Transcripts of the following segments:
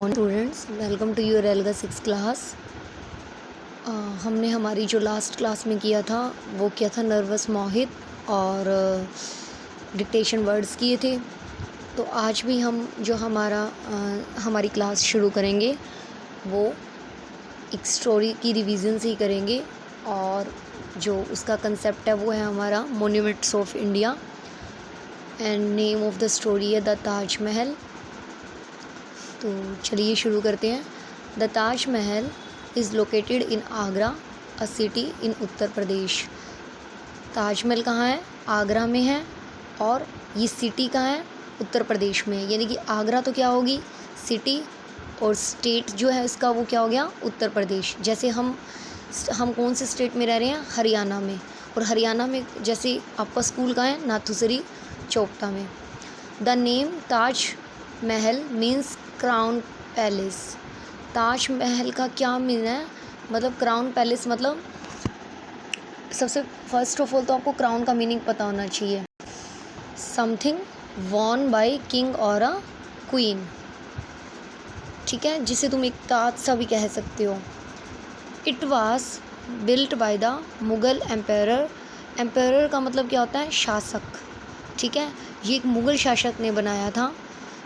Students, welcome to your एल्गा 6 class. हमने हमारी जो लास्ट क्लास में किया था वो किया था नर्वस मोहित और डिक्टेशन वर्ड्स किए थे। तो आज भी हम जो हमारी क्लास शुरू करेंगे वो एक स्टोरी की रिवीजन से ही करेंगे और जो उसका कंसेप्ट है वो है हमारा monuments of India and name of the story है द ताज महल। तो चलिए शुरू करते हैं। The Taj Mahal is located in Agra, a city in Uttar Pradesh. Taj Mahal कहाँ है? आगरा में है। और ये सिटी कहाँ है? उत्तर प्रदेश में। यानी कि आगरा तो क्या होगी? सिटी, और स्टेट जो है इसका वो क्या हो गया? उत्तर प्रदेश। जैसे हम कौन से स्टेट में रह रहे हैं? हरियाणा में। और हरियाणा में जैसे आपका स्कूल कहाँ है? नाथुसरी चोपता में। The name Taj Mahal means crown palace. Taj Mahal का क्या मीन है? मतलब क्राउन पैलेस, मतलब सबसे फर्स्ट ऑफ ऑल तो आपको क्राउन का मीनिंग पता होना चाहिए। समथिंग वॉन बाय किंग और अ क्वीन, ठीक है, जिसे तुम एक ताज सा भी कह सकते हो। It was built by the Mughal empire. Empire का मतलब क्या होता है? शासक, ठीक है। ये एक मुग़ल शासक ने बनाया था।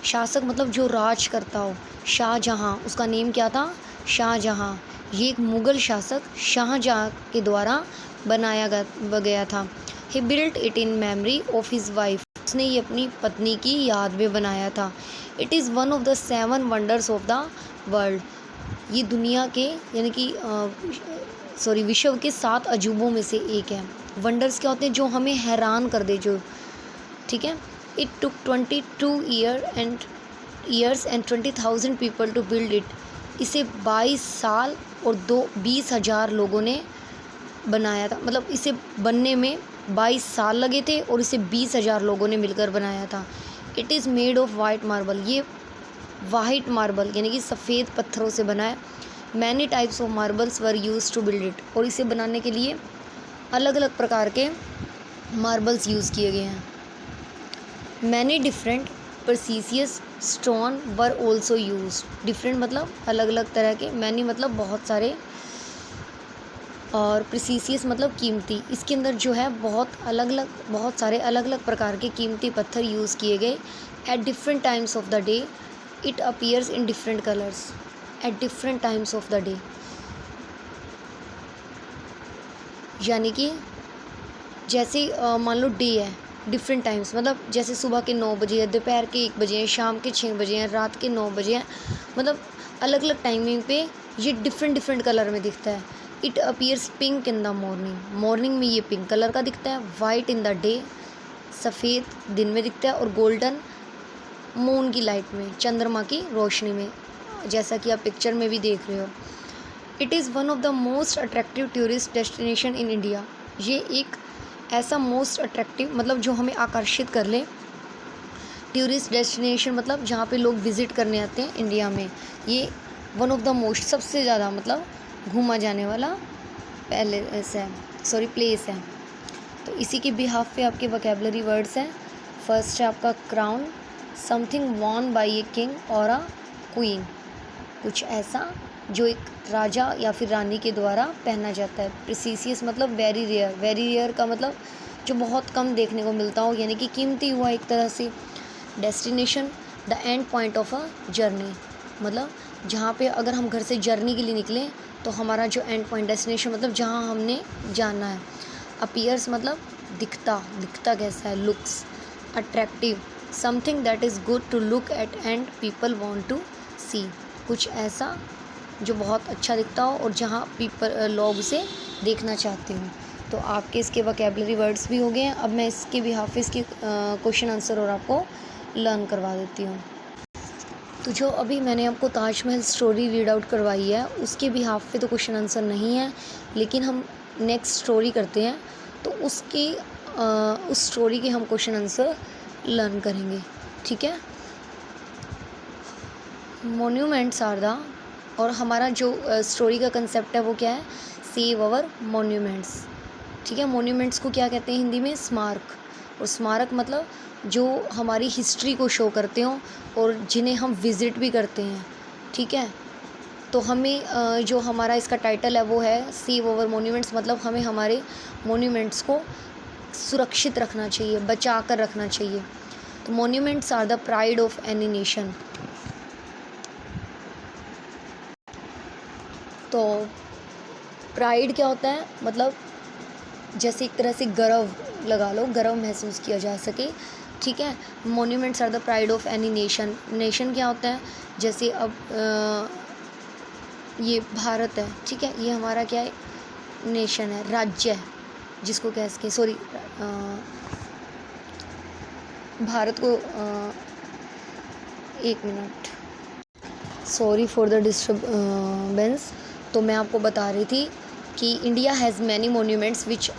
शासक मतलब जो राज करता हो। शाहजहाँ, उसका नेम क्या था? शाहजहाँ। ये एक मुग़ल शासक शाहजहाँ के द्वारा बनाया गया था। He built it in memory of his wife. उसने ये अपनी पत्नी की याद में बनाया था। It is one of the 7 wonders of the world. ये दुनिया के यानी कि विश्व के 7 अजूबों में से एक है। वंडर्स क्या होते हैं? जो हमें हैरान कर दे, जो, ठीक है। It took 22 years and 20,000 people to build it। इसे 22 साल और 20,000 लोगों ने बनाया था। मतलब इसे बनने में 22 साल लगे थे और इसे 20,000 लोगों ने मिलकर बनाया था। It is made of white marble. ये वाइट मार्बल यानी कि सफ़ेद पत्थरों से बना है। Many types of marbles were used to build it. और इसे बनाने के लिए अलग अलग प्रकार के मार्बल्स यूज़ किए गए हैं। Many different precious stone were also use. Different मतलब अलग अलग तरह के, मैनी मतलब बहुत सारे, और प्रेसियस मतलब कीमती। इसके अंदर जो है बहुत सारे अलग अलग प्रकार के कीमती पत्थर यूज़ किए गए। At different times of the day it appears in different colours. At different times of the day यानी कि जैसे मान लो डे है, डिफरेंट टाइम्स मतलब जैसे सुबह के 9 बजे है, दोपहर के 1 बजे हैं, शाम के 6 बजे हैं, रात के 9 बजे हैं। मतलब अलग अलग टाइमिंग पे ये डिफरेंट कलर में दिखता है। It appears pink in the morning. Morning में ये पिंक कलर का दिखता है। वाइट इन द डे, सफ़ेद दिन में दिखता है। और गोल्डन मून की लाइट में, चंद्रमा की रोशनी में, जैसा कि आप पिक्चर में भी देख रहे हो। It is one of the most attractive tourist destination in India. ये एक ऐसा मोस्ट अट्रैक्टिव मतलब जो हमें आकर्षित कर ले। टूरिस्ट डेस्टिनेशन मतलब जहाँ पे लोग विज़िट करने आते हैं इंडिया में। ये वन ऑफ द मोस्ट, सबसे ज़्यादा मतलब घूमा जाने वाला प्लेस है। तो इसी के बिहाफ पे आपके वोकैबुलरी वर्ड्स हैं। फर्स्ट है आपका crown, something won by a king और अ क्वीन। कुछ ऐसा जो एक राजा या फिर रानी के द्वारा पहना जाता है। प्रेसियस मतलब वेरी रेयर। वेरी रेयर का मतलब जो बहुत कम देखने को मिलता हो, यानी कि कीमती हुआ एक तरह से। Destination the end point of a journey, मतलब जहाँ पे अगर हम घर से जर्नी के लिए निकलें तो हमारा जो एंड पॉइंट, डेस्टिनेशन मतलब जहाँ हमने जाना है। अपीयर्स मतलब दिखता कैसा है? Looks. Attractive something that is good to look at and people want to see. कुछ ऐसा जो बहुत अच्छा दिखता हो और जहाँ लोग उसे देखना चाहते हो। तो आपके इसके वोकैबुलरी वर्ड्स भी हो गए हैं। अब मैं इसके बिहाफ इसके क्वेश्चन आंसर और आपको लर्न करवा देती हूँ। तो जो अभी मैंने आपको ताजमहल स्टोरी रीड आउट करवाई है उसके बिहाफ पे तो क्वेश्चन आंसर नहीं है, लेकिन हम नेक्स्ट स्टोरी करते हैं तो उस स्टोरी के हम क्वेश्चन आंसर लर्न करेंगे, ठीक है। मोन्यूमेंट्स आर द, और हमारा जो स्टोरी का कंसेप्ट है वो क्या है? सेव आवर मोन्यूमेंट्स, ठीक है। मोन्यूमेंट्स को क्या कहते हैं हिंदी में? स्मारक। और स्मारक मतलब जो हमारी हिस्ट्री को शो करते हों और जिन्हें हम विज़िट भी करते हैं, ठीक है। तो हमें जो हमारा इसका टाइटल है वो है सेव ओवर मोन्यूमेंट्स, मतलब हमें हमारे मोन्यूमेंट्स को सुरक्षित रखना चाहिए, बचा कर रखना चाहिए। तो monuments are the pride of any nation. तो प्राइड क्या होता है, मतलब जैसे एक तरह से गर्व लगा लो, गर्व महसूस किया जा सके, ठीक है। Monuments are the pride of any nation. Nation क्या होता है, जैसे अब ये भारत है, ठीक है, ये हमारा क्या है, नेशन है, राज्य है जिसको कह सके, सॉरी भारत को एक minute, sorry for the disturbance. तो मैं आपको बता रही थी कि India has many monuments which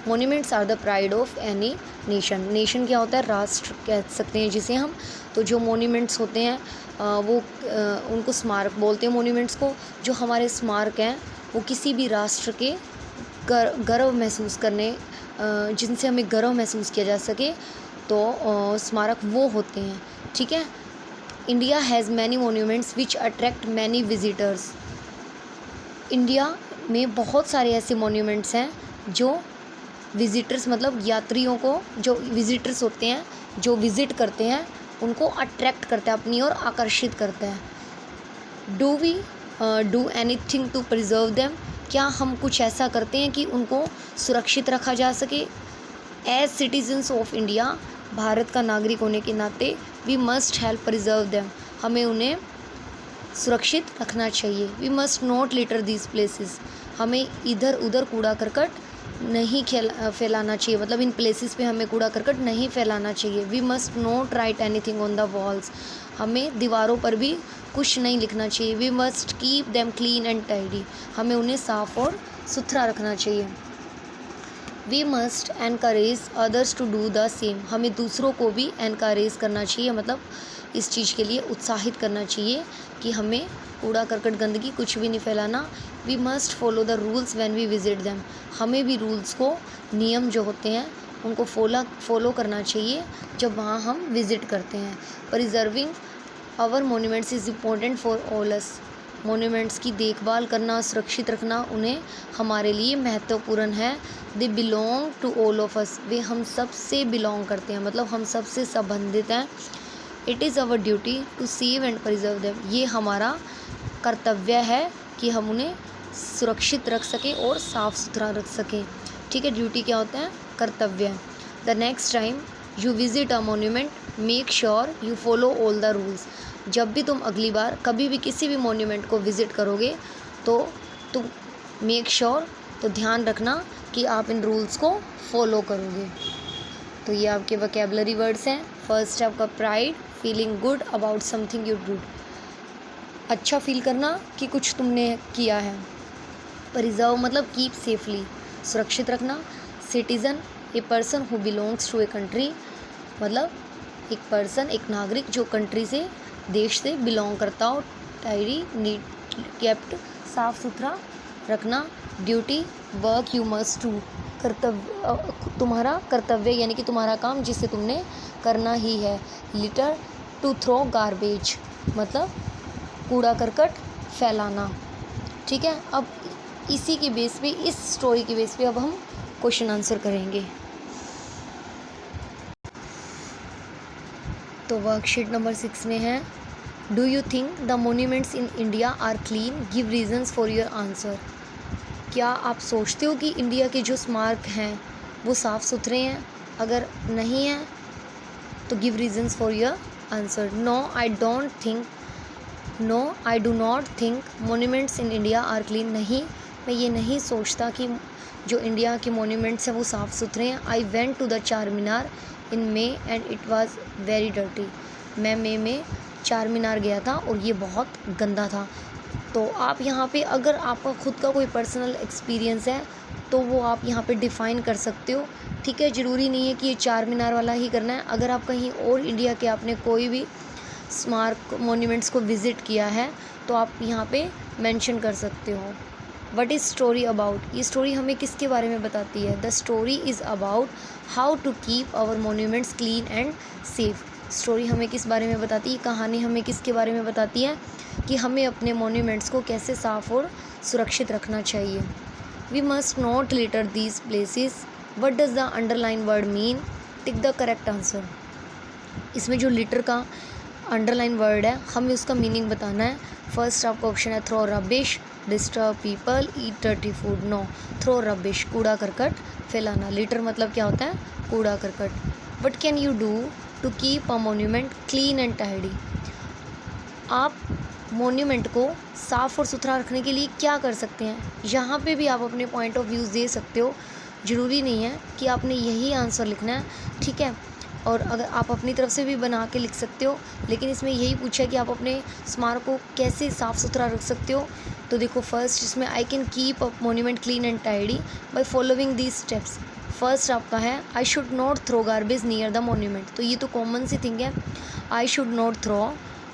monuments are the pride of any nation. Nation क्या होता है, राष्ट्र कह सकते हैं जिसे हम। तो जो मोन्यूमेंट्स होते हैं वो उनको स्मारक बोलते हैं मोन्यूमेंट्स को। जो हमारे स्मारक हैं वो किसी भी राष्ट्र के गर्व महसूस करने, जिनसे हमें गर्व महसूस किया जा सके, तो स्मारक वो होते हैं, ठीक है। India has many monuments which attract many visitors. India में बहुत सारे ऐसे मोन्यूमेंट्स हैं जो विजिटर्स, मतलब यात्रियों को, जो विजिटर्स होते हैं, जो विज़िट करते हैं, उनको अट्रैक्ट करता है, अपनी ओर आकर्षित करता है। Do we do anything to preserve them. क्या हम कुछ ऐसा करते हैं कि उनको सुरक्षित रखा जा सके। As citizens of India, Bharat का नागरिक होने के नाते, we must help preserve them. हमें उन्हें सुरक्षित रखना चाहिए। We must not litter these places. हमें इधर उधर कूड़ा करकट नहीं फैलाना चाहिए, मतलब इन प्लेसेस पे हमें कूड़ा करकट नहीं फैलाना चाहिए। We must not write anything on the walls. हमें दीवारों पर भी कुछ नहीं लिखना चाहिए। We must keep them clean and tidy. हमें उन्हें साफ़ और सुथरा रखना चाहिए। We must encourage others to do the same. हमें दूसरों को भी एनकरेज करना चाहिए, मतलब इस चीज़ के लिए उत्साहित करना चाहिए कि हमें कूड़ा करकट गंदगी कुछ भी नहीं फैलाना। We must follow the rules when we visit them. हमें भी रूल्स को, नियम जो होते हैं उनको फॉलो करना चाहिए जब वहाँ हम विज़िट करते हैं। Preserving our monuments is important for all us. Monuments की देखभाल करना, सुरक्षित रखना उन्हें हमारे लिए महत्वपूर्ण है। They belong to all of us. वे हम सब से बिलोंग करते हैं, मतलब हम सब से संबंधित हैं। It is our duty to save and preserve them. ये हमारा कर्तव्य है कि हम उन्हें सुरक्षित रख सकें और साफ़ सुथरा रख सकें, ठीक है। ड्यूटी क्या होता है, कर्तव्य। The next time you visit a monument, make sure you follow all the rules. जब भी तुम अगली बार कभी भी किसी भी मोन्यूमेंट को विज़िट करोगे तो तुम मेक श्योर, तो ध्यान रखना कि आप इन रूल्स को फॉलो करोगे। तो ये आपके वोकैबुलरी वर्ड्स हैं। फर्स्ट है आपका pride, feeling good about something you did. अच्छा फील करना कि कुछ तुमने किया है। प्रिजर्व मतलब कीप सेफली, सुरक्षित रखना। Citizen, a person who belongs to a country, मतलब एक पर्सन, एक नागरिक जो कंट्री से, देश से बिलोंग करता हो। टाइडी, नीट केप्ट, साफ़ सुथरा रखना। Duty, work you must do, कर्तव्य, तुम्हारा कर्तव्य यानी कि तुम्हारा काम जिसे तुमने करना ही है। लिटर, टू थ्रो गार्बेज, मतलब कूड़ा करकट फैलाना, ठीक है। अब इसी के बेस पे, इस स्टोरी के बेस पे अब हम क्वेश्चन आंसर करेंगे। तो वर्कशीट नंबर 6 में है, do you think the monuments in India are clean, give reasons for your answer. क्या आप सोचते हो कि इंडिया के जो स्मारक हैं वो साफ़ सुथरे हैं? अगर नहीं हैं तो give reasons for your answer. No I do not think monuments in India are clean. नहीं, मैं ये नहीं सोचता कि जो इंडिया के मोन्यूमेंट्स हैं वो साफ़ सुथरे हैं। I went to the Char Minar in May and it was very dirty. मैं मई में चार मीनार गया था और ये बहुत गंदा था। तो आप यहाँ पे, अगर आपका खुद का कोई पर्सनल एक्सपीरियंस है तो वो आप यहाँ पे डिफ़ाइन कर सकते हो, ठीक है। ज़रूरी नहीं है कि ये चार मीनार वाला ही करना है। अगर आप कहीं और इंडिया के आपने कोई भी स्मारक मोन्यूमेंट्स को विज़िट किया है तो आप यहाँ पे मेंशन कर सकते हो। व्हाट इज़ स्टोरी अबाउट, ये स्टोरी हमें किसके बारे में बताती है? The story is about how to keep our monuments clean and safe. Story हमें किस बारे में बताती है, कहानी हमें किसके बारे में बताती है कि हमें अपने मॉन्यूमेंट्स को कैसे साफ और सुरक्षित रखना चाहिए। We must not litter these places. What does the underline word mean? Tick the correct answer. इसमें जो लिटर का अंडरलाइन वर्ड है हमें उसका मीनिंग बताना है। फर्स्ट आपका ऑप्शन है throw rubbish, disturb people, eat dirty food. No, throw rubbish, कूड़ा करकट फैलाना। लिटर मतलब क्या होता है? कूड़ा करकट। What can you do to keep a monument clean and tidy? आप मोन्यूमेंट को साफ़ और सुथरा रखने के लिए क्या कर सकते हैं? यहाँ पे भी आप अपने पॉइंट ऑफ व्यूज़ दे सकते हो, ज़रूरी नहीं है कि आपने यही आंसर लिखना है, ठीक है। और अगर आप अपनी तरफ से भी बना के लिख सकते हो, लेकिन इसमें यही पूछा है कि आप अपने स्मारक को कैसे साफ़ सुथरा रख सकते हो। तो देखो फर्स्ट इसमें I can keep a monument clean and tidy by following these steps. First आपका है I should not throw garbage near the monument. तो ये तो कॉमन सी थिंग है, I should not throw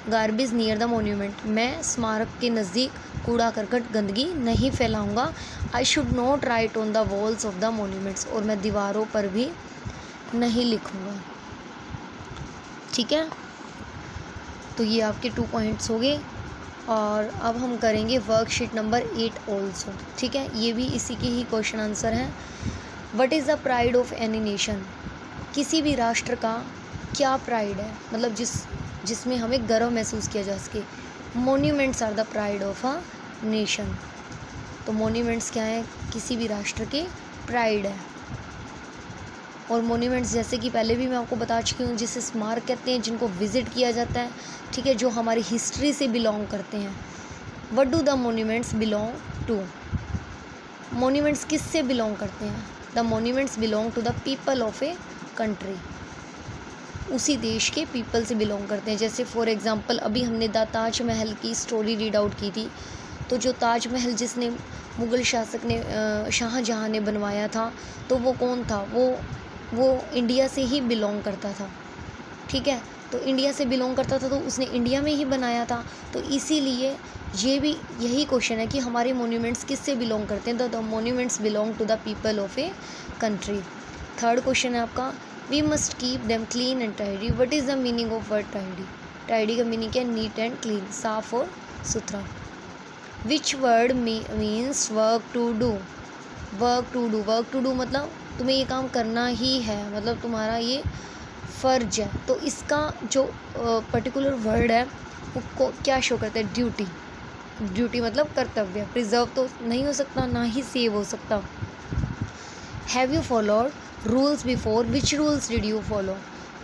garbage near the monument. मैं स्मारक के नज़दीक कूड़ा करकट गंदगी नहीं फैलाऊंगा। I should not write on the walls of the monuments. और मैं दीवारों पर भी नहीं लिखूंगा, ठीक है। तो ये आपके 2 पॉइंट्स हो गए। और अब हम करेंगे वर्कशीट नंबर 8 ऑल्सो, ठीक है। ये भी इसी के ही क्वेश्चन आंसर हैं। What is the pride of any nation? किसी भी राष्ट्र का क्या प्राइड है, मतलब जिसमें हमें गर्व महसूस किया जा सके। Monuments are the pride of a nation. तो मोन्यूमेंट्स क्या है? किसी भी राष्ट्र के प्राइड है। और मोन्यूमेंट्स जैसे कि पहले भी मैं आपको बता चुकी हूँ, जिसे स्मारक कहते हैं, जिनको विज़िट किया जाता है, ठीक है, जो हमारी हिस्ट्री से बिलोंग करते हैं। What do the monuments belong to? Monuments किस से बिलोंग करते हैं? The monuments belong to the people of a country. उसी देश के पीपल से बिलोंग करते हैं। जैसे फॉर एग्ज़ाम्पल अभी हमने द ताजमहल की स्टोरी रीड आउट की थी। तो जो ताजमहल जिसने मुग़ल शासक ने शाहजहाँ ने बनवाया था, तो वो कौन था? वो इंडिया से ही बिलोंग करता था, ठीक है। तो इंडिया से बिलोंग करता था तो उसने इंडिया में ही बनाया था। तो इसीलिए ये भी यही क्वेश्चन है कि हमारे मोन्यूमेंट्स किस से बिलोंग करते हैं? तो the monuments belong to the people of a country. Third question है आपका we must keep them clean and tidy. What is the meaning of word tidy? Tidy का मीनिंग क्या है? नीट एंड क्लीन, साफ और सुथरा। Which word means work to do? Work to do मतलब तुम्हें ये काम करना ही है, मतलब तुम्हारा ये फ़र्ज है। तो इसका जो पर्टिकुलर वर्ड है वो क्या शो करता है? ड्यूटी। ड्यूटी मतलब कर्तव्य। प्रिजर्व तो नहीं हो सकता, ना ही सेव हो सकता। Have you followed rules before? Which rules did you follow?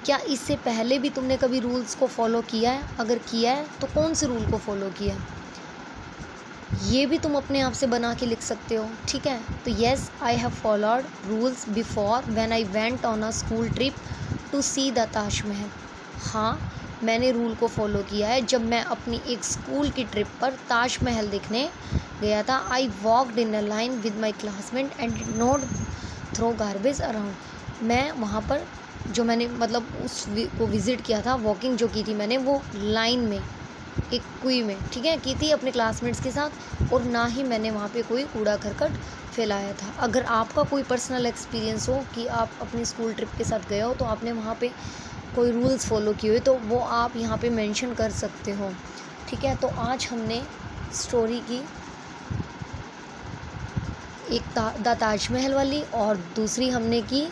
क्या इससे पहले भी तुमने कभी रूल्स को फॉलो किया है? अगर किया है तो कौन से रूल को फॉलो किया है? ये भी तुम अपने आप से बना के लिख सकते हो, ठीक है। तो yes I have followed rules before when I went on a school trip to see the Taj Mahal. हाँ, मैंने रूल को फॉलो किया है जब मैं अपनी एक स्कूल की ट्रिप पर ताजमहल देखने गया था। I walked in a line with my classmate and did not throw garbage around. मैं वहाँ पर जो मैंने मतलब को विज़िट किया था, वॉकिंग जो की थी मैंने, वो लाइन में एक कुई में, ठीक है, की थी अपने क्लासमेट्स के साथ। और ना ही मैंने वहाँ पे कोई कूड़ा करकट फैलाया था। अगर आपका कोई पर्सनल एक्सपीरियंस हो कि आप अपनी स्कूल ट्रिप के साथ गए हो तो आपने वहाँ पे कोई रूल्स फॉलो किए हुए, तो वो आप यहाँ पे मेंशन कर सकते हो, ठीक है। तो आज हमने स्टोरी की एक द ताजमहल वाली और दूसरी हमने की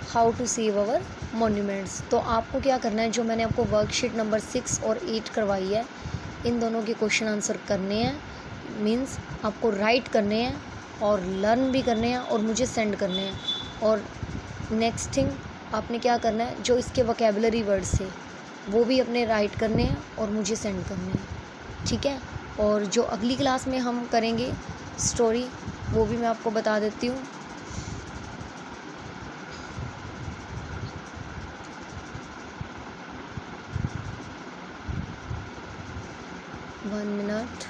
how to save our monuments. तो आपको क्या करना है, जो मैंने आपको वर्कशीट नंबर 6 और 8 करवाई है, इन दोनों के क्वेश्चन आंसर करने हैं। मीन्स आपको राइट करने हैं और लर्न भी करने हैं और मुझे सेंड करने हैं। और नेक्स्ट थिंग आपने क्या करना है, जो इसके वोकेबलरी वर्ड्स थे वो भी अपने राइट करने हैं और मुझे सेंड करने हैं, ठीक है। और जो अगली क्लास में हम करेंगे स्टोरी, वो भी मैं आपको बता देती हूँ। 1 मिनट।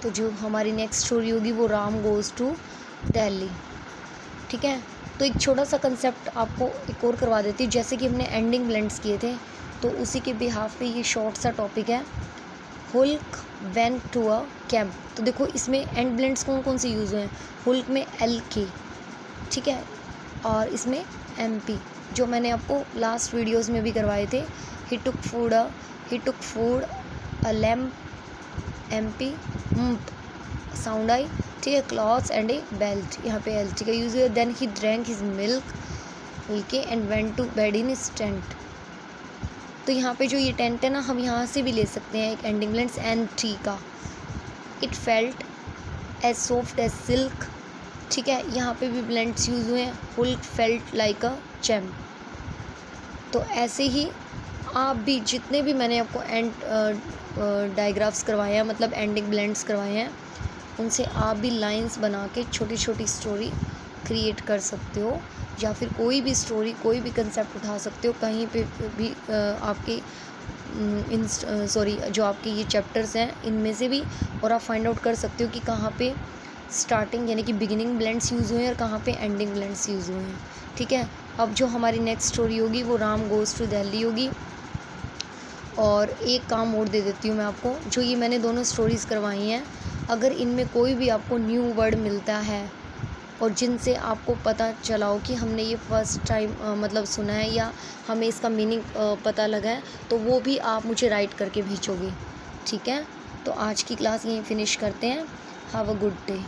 तो जो हमारी नेक्स्ट स्टोरी होगी वो राम गोज़ टू दिल्ली। ठीक है, तो एक छोटा सा कंसेप्ट आपको एक और करवा देती हूँ। जैसे कि हमने एंडिंग ब्लेंड्स किए थे, तो उसी के बिहाफ पे ये शॉर्ट सा टॉपिक है, हुल्क वेंट टू अ कैंप। तो देखो इसमें एंड ब्लेंड्स कौन कौन से यूज़ हुए हैं। हुल्क में एल के, ठीक है, और इसमें एम पी, जो मैंने आपको लास्ट वीडियोस में भी करवाए थे। He took food a lamp, M P sound I, ठीक है, क्लॉथ्स एंड ए बेल्ट, यहाँ पे एल टी का यूज़ हुआ। Then he drank his milk के and went to bed in his tent. तो यहाँ पे जो ये टेंट है ना, हम यहाँ से भी ले सकते हैं एक एंडिंग ब्लेंड्स एन टी का। It felt as soft as silk, ठीक है, यहाँ पे भी ब्लेंड्स यूज़ हुए हैं। Hulk felt like a champ. तो ऐसे ही आप भी जितने भी मैंने आपको एंड डायग्राफ्स करवाए हैं, मतलब एंडिंग ब्लेंड्स करवाए हैं, उनसे आप भी लाइंस बना के छोटी छोटी स्टोरी क्रिएट कर सकते हो, या फिर कोई भी स्टोरी, कोई भी कंसेप्ट उठा सकते हो कहीं पे भी। आपके जो आपके ये चैप्टर्स हैं इनमें से भी, और आप फाइंड आउट कर सकते हो कि कहाँ पे स्टार्टिंग यानी कि बिगिनिंग ब्लेंड्स यूज़ हुए हैं और कहाँ पे एंडिंग ब्लेंड्स यूज़ हुए हैं। ठीक है, अब जो हमारी नेक्स्ट स्टोरी होगी वो राम गोज़ टू दिल्ली होगी। और एक काम और दे देती हूँ मैं आपको, जो ये मैंने दोनों स्टोरीज़ करवाई हैं, अगर इनमें कोई भी आपको न्यू वर्ड मिलता है और जिनसे आपको पता चला हो कि हमने ये फर्स्ट टाइम मतलब सुना है, या हमें इसका मीनिंग पता लगा है, तो वो भी आप मुझे राइट करके भेजोगे। ठीक है, तो आज की क्लास यहीं फिनिश करते हैं। Have a good day.